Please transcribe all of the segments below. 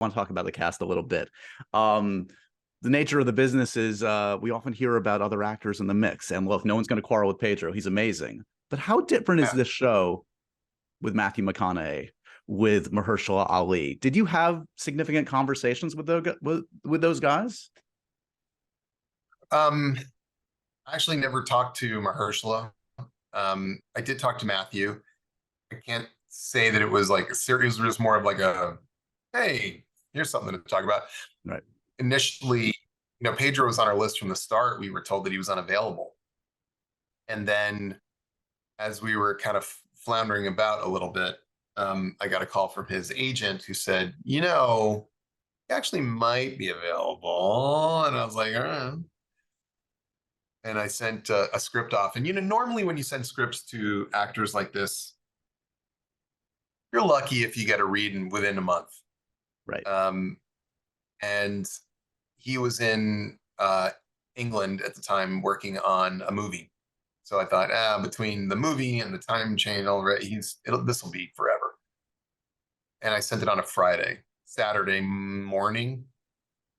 want to talk about the cast a little bit. The nature of the business is we often hear about other actors in the mix. And look, no one's going to quarrel with Pedro. He's amazing. But how different is this show with Matthew McConaughey, with Mahershala Ali? Did you have significant conversations with those guys? I actually never talked to Mahershala. I did talk to Matthew. I can't say that it was like a series. It was just more of like a, hey, here's something to talk about. Right. Initially, Pedro was on our list from the start. We were told that he was unavailable. And then as we were kind of floundering about a little bit, I got a call from his agent who said, he actually might be available. And I was like, all right. And I sent a script off. And, normally when you send scripts to actors like this, you're lucky if you get a read within a month. Right. And he was in England at the time working on a movie. So I thought, between the movie and the time change, this will be forever. And I sent it on a Friday. Saturday morning,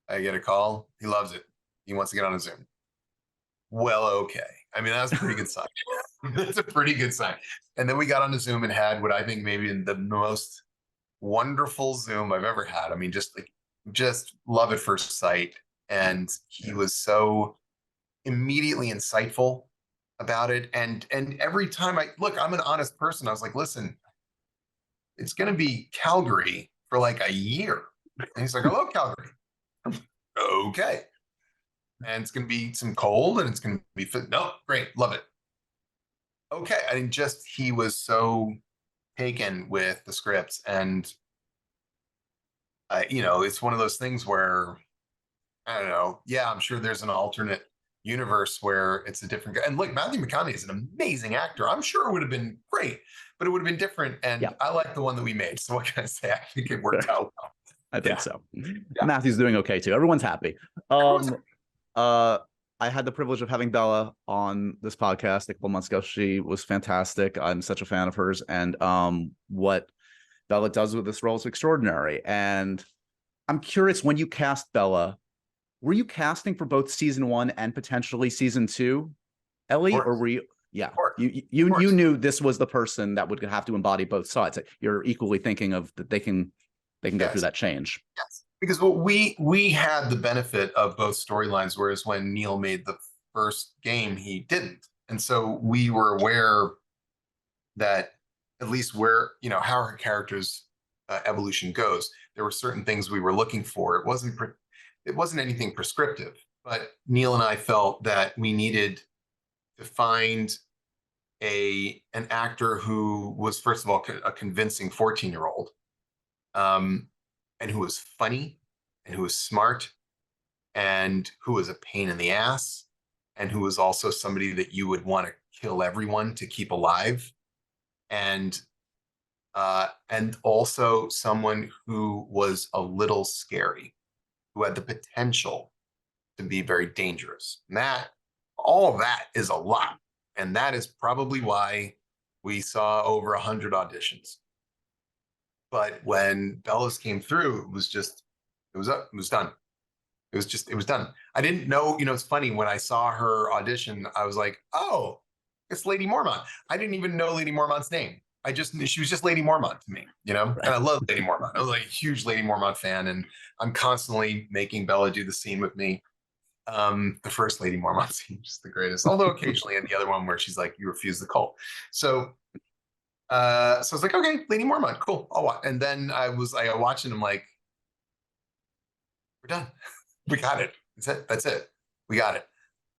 I get a call. He loves it. He wants to get on a Zoom. Well, okay. I mean, that's a pretty good sign. That's a pretty good sign. And then we got on a Zoom and had what I think maybe the most wonderful Zoom I've ever had. I mean, just love at first sight. And he was so immediately insightful about it. And every time I'm an honest person. I was like, listen, it's going to be Calgary for like a year. And he's like, hello, Calgary. Okay. And it's going to be some cold and it's going to be, no, great. Love it. Okay. I mean, he was so taken with the scripts, and it's one of those things where, I don't know. Yeah, I'm sure there's an alternate universe where it's a different guy. And look, Matthew McConaughey is an amazing actor. I'm sure it would have been great, but it would have been different. And I like the one that we made. So what can I say? I think it worked out well. I think so. Yeah. Matthew's doing okay too. Everyone's happy. I had the privilege of having Bella on this podcast a couple months ago. She was fantastic. I'm such a fan of hers. And what Bella does with this role is extraordinary. And I'm curious, when you cast Bella, were you casting for both season 1 and potentially season 2, Ellie? Or were you? Yeah, you knew this was the person that would have to embody both sides. You're equally thinking of that they can go through that change. Yes, because we had the benefit of both storylines, whereas when Neil made the first game, he didn't, and so we were aware that at least where how her character's evolution goes, there were certain things we were looking for. It wasn't anything prescriptive, but Neil and I felt that we needed to find an actor who was, first of all, a convincing 14-year-old, and who was funny, and who was smart, and who was a pain in the ass, and who was also somebody that you would want to kill everyone to keep alive, and also someone who was a little scary, who had the potential to be very dangerous. And all of that is a lot. And that is probably why we saw over 100 auditions. But when Bella's came through, it was done. It was done. I didn't know, it's funny, when I saw her audition, I was like, oh, it's Lady Mormont. I didn't even know Lady Mormont's name. She was just Lady Mormont to me, Right. And I love Lady Mormont. I was like a huge Lady Mormont fan, and I'm constantly making Bella do the scene with me. The first Lady Mormont scene is the greatest, although occasionally in the other one where she's like, you refuse the cult. So I was like, okay, Lady Mormont, cool, I'll watch. And then I watched and I'm like, we're done. We got it. That's it. We got it.